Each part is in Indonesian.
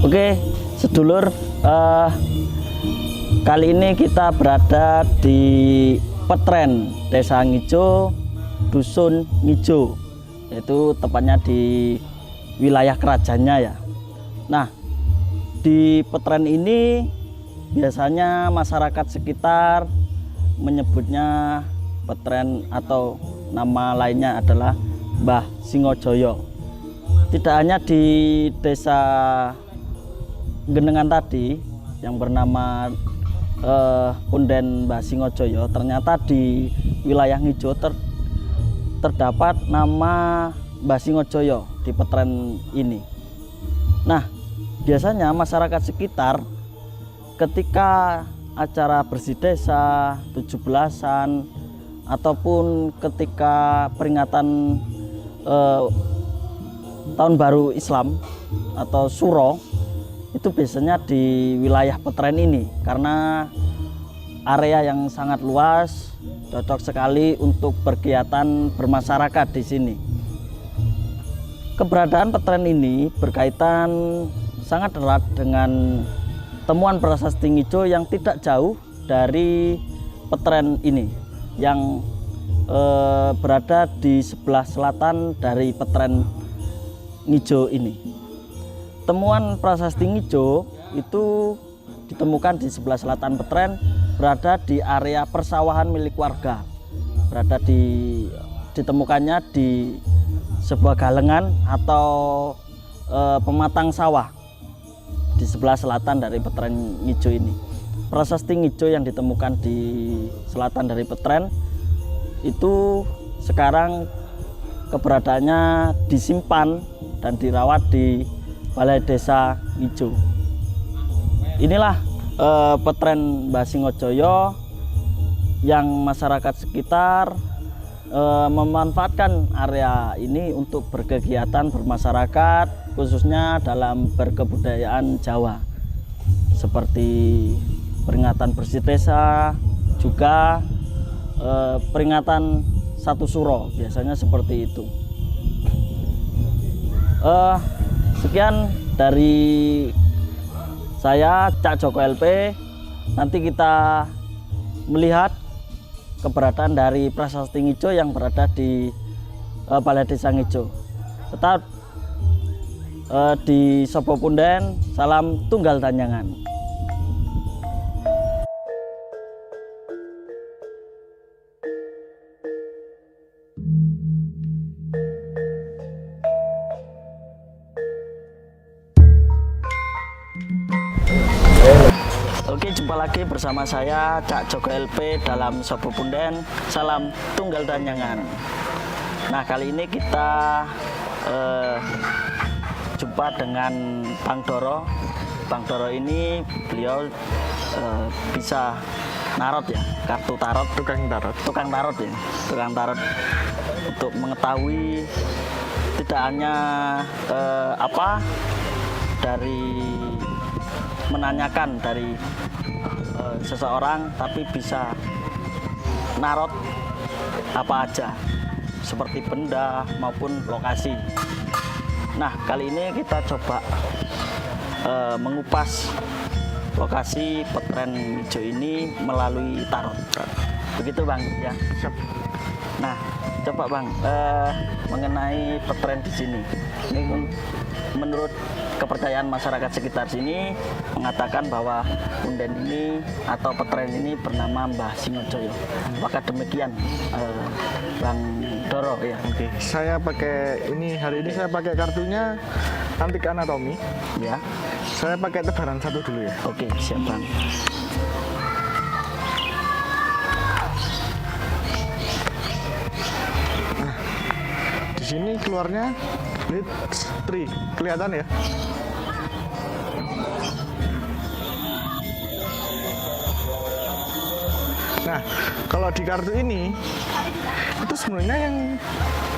Oke, sedulur, kali ini kita berada di Petren, Desa Ngijo, Dusun Ngijo, yaitu tepatnya di wilayah kerajaannya ya. Nah, di Petren ini biasanya masyarakat sekitar menyebutnya Petren atau nama lainnya adalah Mbah Singojoyo. Tidak hanya di desa Genengan tadi yang bernama Punden Mbah Singojoyo, ternyata di wilayah Ngijo terdapat nama Mbah Singojoyo di Petren ini. Nah, biasanya masyarakat sekitar ketika acara bersih desa, 17-an, ataupun ketika peringatan Tahun Baru Islam atau Suro, itu biasanya di wilayah Petren ini karena area yang sangat luas, cocok sekali untuk berkegiatan bermasyarakat di sini. Keberadaan Petren ini berkaitan sangat erat dengan temuan prasasti Ngijo yang tidak jauh dari Petren ini, yang berada di sebelah selatan dari Petren Ngijo ini. Temuan prasasti Ngijo itu ditemukan di sebelah selatan Petren, berada di area persawahan milik warga. Ditemukannya di sebuah galengan atau pematang sawah di sebelah selatan dari Petren Ngijo ini. Prasasti Ngijo yang ditemukan di selatan dari Petren itu sekarang keberadaannya disimpan dan dirawat di Balai Desa Ngijo. Inilah Petren Mbah Singojoyo yang masyarakat sekitar memanfaatkan area ini untuk berkegiatan bermasyarakat, khususnya dalam berkebudayaan Jawa, seperti peringatan bersih desa, juga peringatan Satu Suro, biasanya seperti itu. Sekian dari saya, Cak Joko LP. Nanti kita melihat keberadaan dari prasasti Ngijo yang berada di Balai Desa Ngijo. Tetap di Sopo Punden, salam tunggal tanyangan. Oke, jumpa lagi bersama saya Cak Joko LP dalam Sopo Punden, salam tunggal tanyangan. Nah, kali ini kita jumpa dengan Bang Doro. Bang Doro ini beliau bisa narot ya, kartu tarot, tukang tarot ya, tukang tarot, untuk mengetahui tidak hanya dari menanyakan dari seseorang, tapi bisa narot apa aja, seperti benda maupun lokasi. Nah, kali ini kita coba mengupas lokasi Petren Ngijo ini melalui tarot. Begitu Bang ya. Nah, coba Bang, mengenai Petren di sini. Ini menurut kepercayaan masyarakat sekitar sini mengatakan bahwa punden ini atau Petren ini bernama Mbah Singojoyo. Apakah demikian, Bang Doro ya? Oke, saya pakai ini, hari ini saya pakai kartunya Antik Anatomi. Ya. Saya pakai tebaran satu dulu ya. Oke, siap Bang. Nah, di sini keluarnya lead 3, kelihatan ya? Nah, kalau di kartu ini Itu sebenarnya yang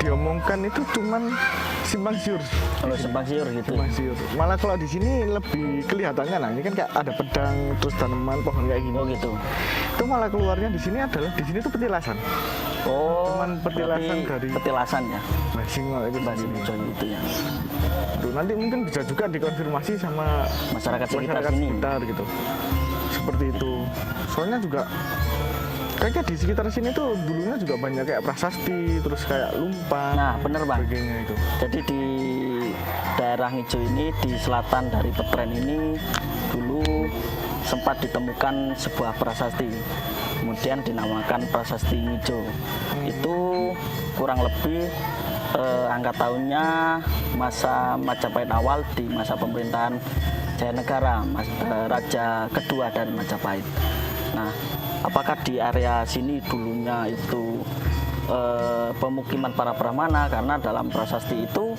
diomongkan itu cuman simpang siur. Kalau simpang siur gitu. Simpang siur. Malah kalau di sini lebih kelihatannya, nah ini kan kayak ada pedang terus tanaman pohon kayak gini. Oh gitu. Itu malah keluarnya di sini adalah di sini tuh petilasan. Oh, Cuman petilasan berarti dari petilasan ya. basing itu Basing sendiri. hijau itu ya. Tuh, nanti mungkin bisa juga dikonfirmasi sama Masyarakat sekitar masyarakat sini. sekitar gitu. Seperti itu. Soalnya juga kayaknya di sekitar sini tuh dulunya juga banyak kayak prasasti, terus kayak lumpan, Nah, bener Bang. sebagainya itu. Jadi di daerah Ngijo ini, di selatan dari Petren ini dulu sempat ditemukan sebuah prasasti, kemudian dinamakan Prasasti Ngijo. Itu kurang lebih angka tahunnya masa Majapahit awal di masa pemerintahan Jayanegara, Raja kedua dari Majapahit. Nah, apakah di area sini dulunya itu pemukiman para Brahmana? Karena dalam prasasti itu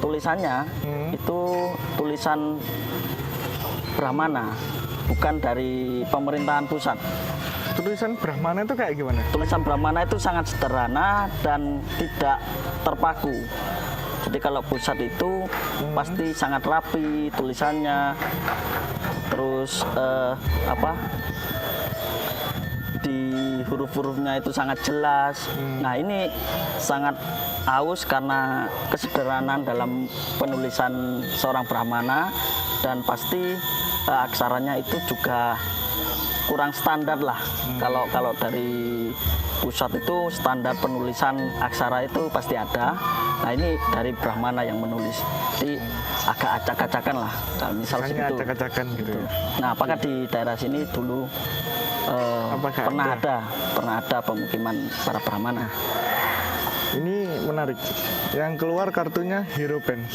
tulisannya itu tulisan Brahmana, bukan dari pemerintahan pusat. Tulisan Brahmana itu kayak gimana? Tulisan Brahmana itu sangat sederhana dan tidak terpaku. Jadi kalau pusat itu pasti sangat rapi tulisannya, terus di huruf-hurufnya itu sangat jelas. Nah, ini sangat aus karena kesederhanaan dalam penulisan seorang Brahmana, dan pasti aksaranya itu juga kurang standar lah. Kalau dari pusat itu standar penulisan aksara itu pasti ada. Nah, ini dari Brahmana yang menulis, jadi agak acak-acakan lah. Kalau misal Hanya segitu. acak-acakan gitu ya. Nah, apakah di daerah sini dulu Apakah pernah ada pemukiman para Brahmana? Ini menarik. Yang keluar kartunya Hero Pen.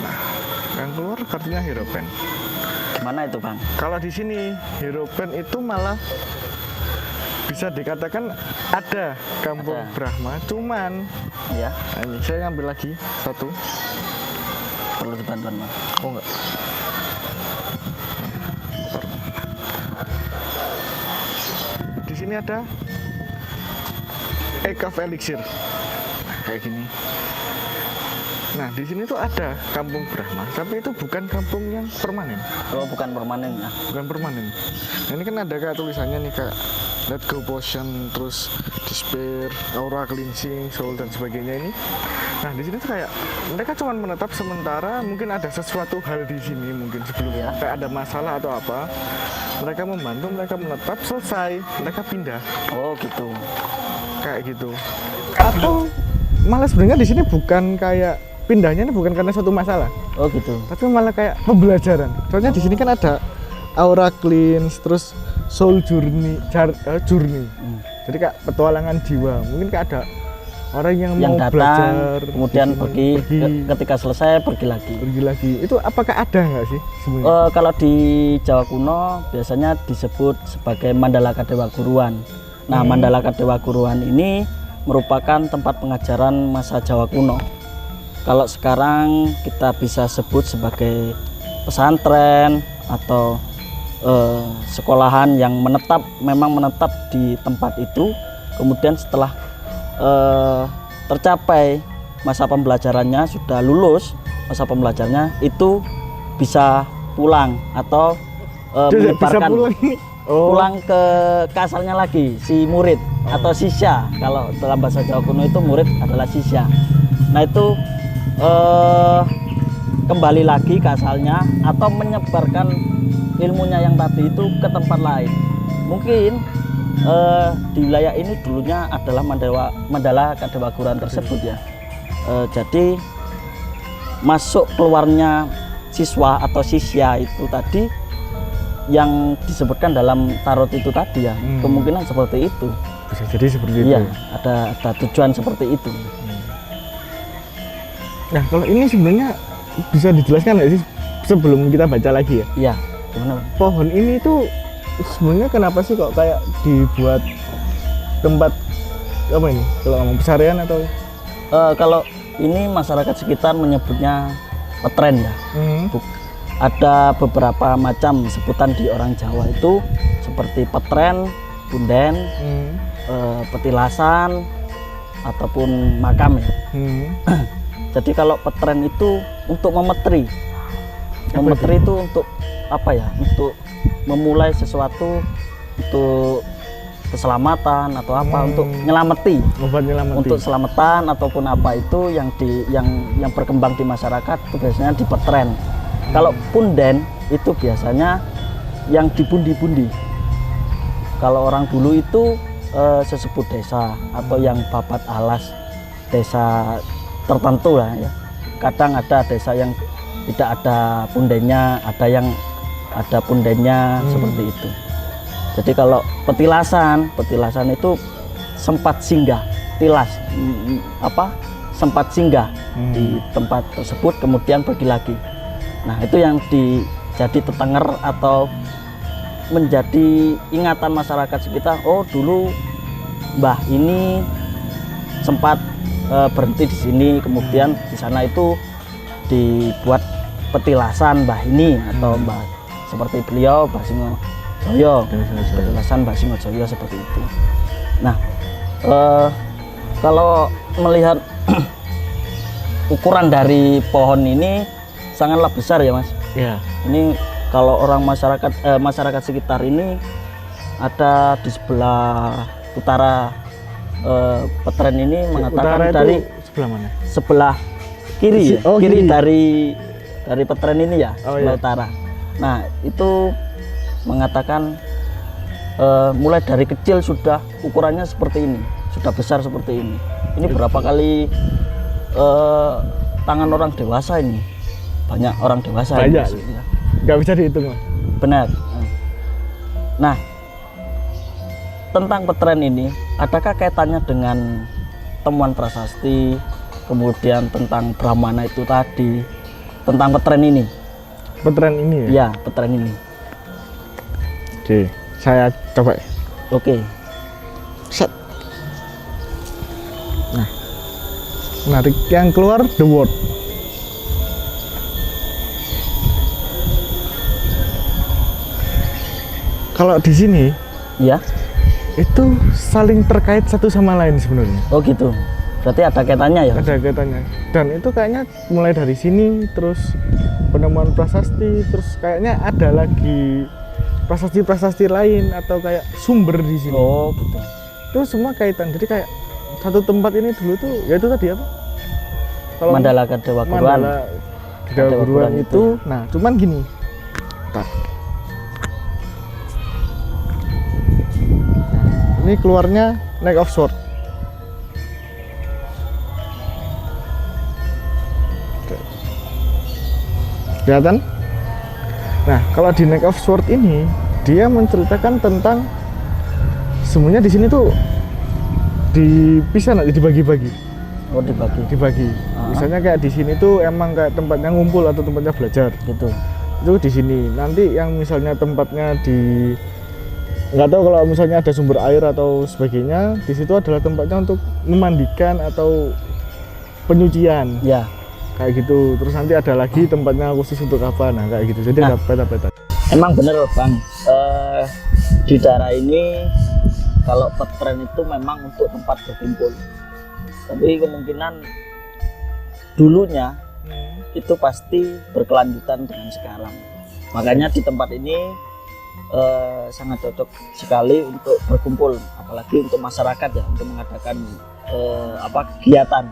Nah, yang keluar kartunya Hero Pen. Gimana itu, Bang? Kalau di sini Hero Pen itu malah bisa dikatakan ada kampung Ada. Brahma, cuman Ya, nah ini saya ngambil lagi satu. perlu dibantuan, Bang. Oh enggak. Bentar. Di sini ada Egg of Elixir. Nah, kayak gini. Nah, di sini tuh ada kampung Brahma, tapi itu bukan kampung yang permanen. Oh, bukan permanen ya. Bukan permanen. Nah, ini kan ada kayak tulisannya nih, kayak Let Go Potion, terus Despair, Aura Cleansing, Soul dan sebagainya ini. Nah, di sini tuh kayak mereka cuma menetap sementara, mungkin ada sesuatu hal di sini mungkin sebelumnya, Ya. kayak ada masalah atau apa. Mereka membantu, mereka menetap, selesai, mereka pindah, Oh, gitu. kayak gitu. Atau malah sebenarnya di sini bukan kayak pindahnya ini bukan karena satu masalah, Oh, gitu. tapi malah kayak pembelajaran. Soalnya di sini kan ada Aura Cleanse, terus Soul Journey, Journey. Jadi kayak petualangan jiwa. Mungkin kayak ada orang yang mau Yang belajar, datang, kemudian di sini, pergi, pergi ketika selesai pergi lagi. lagi. Itu apakah ada nggak sih sebenarnya? Kalau di Jawa kuno biasanya disebut sebagai Mandalaka Dewa Guruan. Nah, Mandalaka Dewa Guruan ini merupakan tempat pengajaran masa Jawa kuno. Kalau sekarang kita bisa sebut sebagai pesantren atau sekolahan yang memang menetap di tempat itu. Kemudian setelah tercapai masa pembelajarannya, sudah lulus masa pembelajarannya, itu bisa pulang atau Dia bisa menyebarkan pulang. Oh, pulang ke asalnya lagi, si murid atau sisya. Kalau dalam bahasa Jawa kuno itu murid adalah sisya. Nah, itu kembali lagi ke asalnya atau menyebarkan ilmunya yang tadi itu ke tempat lain. Mungkin di wilayah ini dulunya adalah Mandalaka Dewa Guruan tersebut ya. Jadi masuk keluarnya siswa atau sisya itu tadi yang disebutkan dalam tarot itu tadi ya, kemungkinan seperti itu. bisa jadi seperti itu. Iya, ada tujuan seperti itu. Nah, kalau ini sebenarnya bisa dijelaskan nggak sih sebelum kita baca lagi ya? Iya, gimana, Bang? Pohon ini tuh sebenarnya kenapa sih kok kayak dibuat tempat apa ini? Kalau ngomong pesarian atau? Kalau ini masyarakat sekitar menyebutnya petren ya. ada beberapa macam sebutan di orang Jawa itu seperti petren, punden, petilasan ataupun makam ya. Jadi kalau petren itu untuk memetri. Memetri itu untuk apa ya? Untuk memulai sesuatu, untuk keselamatan atau apa, untuk nyelameti. Untuk selamatan ataupun apa itu yang berkembang di masyarakat itu biasanya di petren. Kalau punden itu biasanya yang dipundi-pundi. Kalau orang dulu itu sesepuh desa atau yang babat alas desa tertentu lah ya. Kadang ada desa yang tidak ada pundennya, ada yang ada pundennya seperti itu. Jadi kalau petilasan itu sempat singgah, tilas sempat singgah di tempat tersebut kemudian pergi lagi. Nah itu yang jadi tetenger atau menjadi ingatan masyarakat sekitar. Oh dulu mbah ini sempat berhenti di sini, kemudian di sana itu dibuat petilasan mbah ini atau mbah seperti beliau Mbah Singojoyo, petilasan Mbah Singojoyo seperti itu. Nah kalau melihat ukuran dari pohon ini sangatlah besar ya Mas. Ya. Ini kalau orang masyarakat sekitar ini ada di sebelah utara petren ini mengatakan dari sebelah mana? Sebelah kiri ya, kiri dari petren ini ya, sebelah iya. utara. Nah itu mengatakan mulai dari kecil sudah ukurannya seperti ini, sudah besar seperti ini. Ini berapa kali tangan orang dewasa ini? Banyak orang dewasa. Banyak. Ini, ya. Nggak bisa dihitung. Benar. Nah, tentang petren ini, adakah kaitannya dengan temuan prasasti, kemudian tentang Brahmana itu tadi, tentang petren ini? Petren ini ya? Ya, petren ini. Oke, saya coba. Oke. Set. Nah, menarik yang keluar the word. Kalau di sini, Ya. itu saling terkait satu sama lain sebenarnya. Oh gitu. Berarti ada kaitannya ya? Ada kaitannya. Dan itu kayaknya mulai dari sini, terus penemuan prasasti, terus kayaknya ada lagi prasasti-prasasti lain atau kayak sumber di sini. Oh gitu. Itu semua kaitan. Jadi kayak satu tempat ini dulu tuh, ya itu tadi apa? Kalau Mandala Dewa Guruan. Mandala Dewa Guruan itu, nah cuman gini. Bentar. Ini keluarnya neck of sword. Kelihatan? Nah, kalau di neck of sword ini dia menceritakan tentang semuanya di sini tuh dipisah, nanti dibagi-bagi. Oh dibagi. Misalnya kayak di sini tuh emang kayak tempatnya ngumpul atau tempatnya belajar. Gitu. Itu di sini. Nanti yang misalnya tempatnya di nggak tahu kalau misalnya ada sumber air atau sebagainya, di situ adalah tempatnya untuk memandikan atau penyucian. Ya. Kayak gitu. Terus nanti ada lagi tempatnya khusus untuk apa, nah kayak gitu. Jadi ada peta-peta. Emang bener Bang, di daerah ini kalau petren itu memang untuk tempat berkumpul. Tapi kemungkinan dulunya itu pasti berkelanjutan dengan sekarang. Makanya di tempat ini sangat cocok sekali untuk berkumpul, apalagi untuk masyarakat ya, untuk mengadakan kegiatan.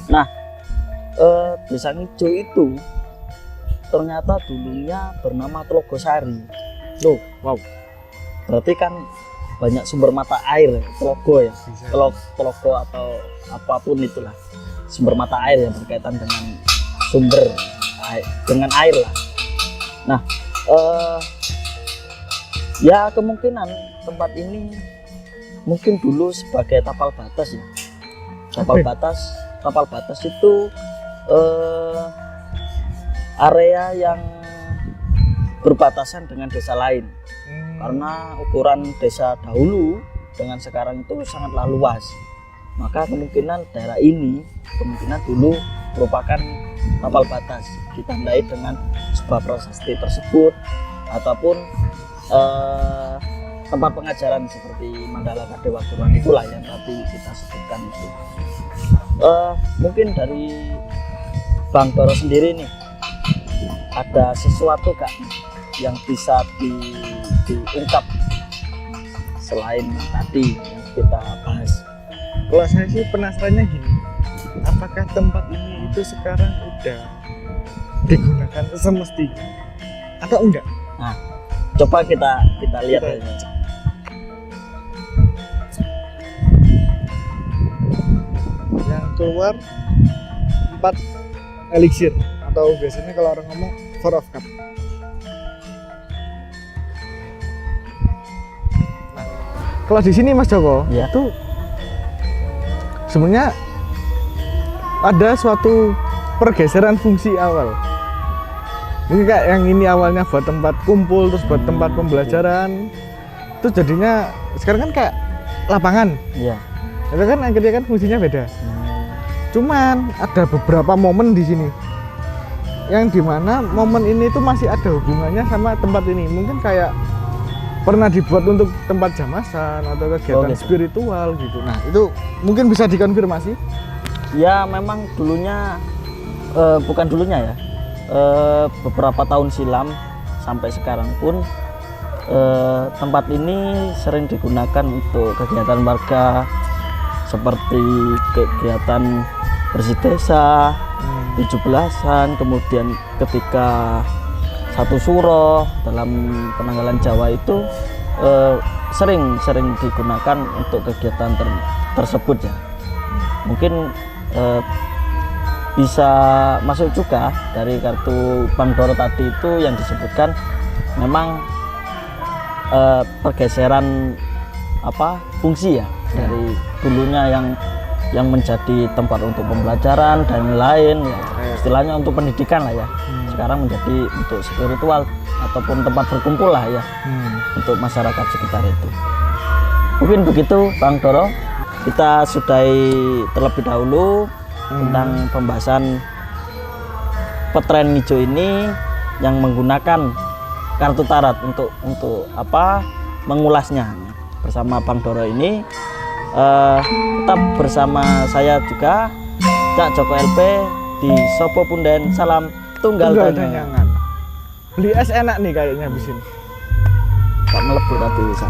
Nah, Desa Ngijo itu ternyata dulunya bernama Tlogosari. Loh, wow. Berarti kan banyak sumber mata air, tlogo ya, tlogo atau apapun itulah, sumber mata air yang berkaitan dengan sumber air, dengan air lah. Nah, ya kemungkinan tempat ini mungkin dulu sebagai tapal batas ya. Tapal batas itu area yang berbatasan dengan desa lain. Karena ukuran desa dahulu dengan sekarang itu sangatlah luas. Maka kemungkinan daerah ini dulu merupakan tapal batas ditandai dengan sebuah prasasti tersebut ataupun tempat pengajaran seperti Mandala Kadewa Guruan itulah yang tadi kita sebutkan itu. Mungkin dari Bang Doro sendiri nih ada sesuatu Kak yang bisa diungkap selain tadi yang kita bahas? Kalau saya sih penasarannya gini, apakah tempat ini itu sekarang udah digunakan semestinya atau enggak? Nah, coba kita lihat Kita aja. Yang keluar 4 elixir atau biasanya kalau orang ngomong 4 of cup. Nah, kalau di sini Mas Joko, Ya. itu sebenarnya ada suatu pergeseran fungsi awal. Mungkin kayak yang ini awalnya buat tempat kumpul, terus buat tempat pembelajaran, terus jadinya sekarang kan kayak lapangan. Iya. Itu kan akhirnya kan fungsinya beda. Cuman ada beberapa momen di sini yang dimana momen ini tuh masih ada hubungannya sama tempat ini. Mungkin kayak pernah dibuat untuk tempat jamasan atau kegiatan gitu. spiritual gitu. Nah itu mungkin bisa dikonfirmasi. Ya memang dulunya bukan dulunya ya, beberapa tahun silam sampai sekarang pun tempat ini sering digunakan untuk kegiatan warga seperti kegiatan bersih desa, 17-an, kemudian ketika satu suro dalam penanggalan Jawa itu sering digunakan untuk kegiatan tersebut ya. Mungkin bisa masuk juga dari kartu Bang Doro tadi itu yang disebutkan memang pergeseran fungsi ya dari dulunya yang menjadi tempat untuk pembelajaran dan lain ya, istilahnya untuk pendidikan lah ya. Sekarang menjadi untuk spiritual ataupun tempat berkumpul lah ya untuk masyarakat sekitar itu. Mungkin begitu Bang Doro, kita sudahi terlebih dahulu tentang pembahasan petren hijau ini yang menggunakan kartu tarot untuk mengulasnya bersama Bang Doro ini. Tetap bersama saya juga Cak Joko LP di Sopo Punden. Salam tunggal danyangan. Danyangan. Beli es enak nih kayaknya habis ini. Tak melebu tapi bisa.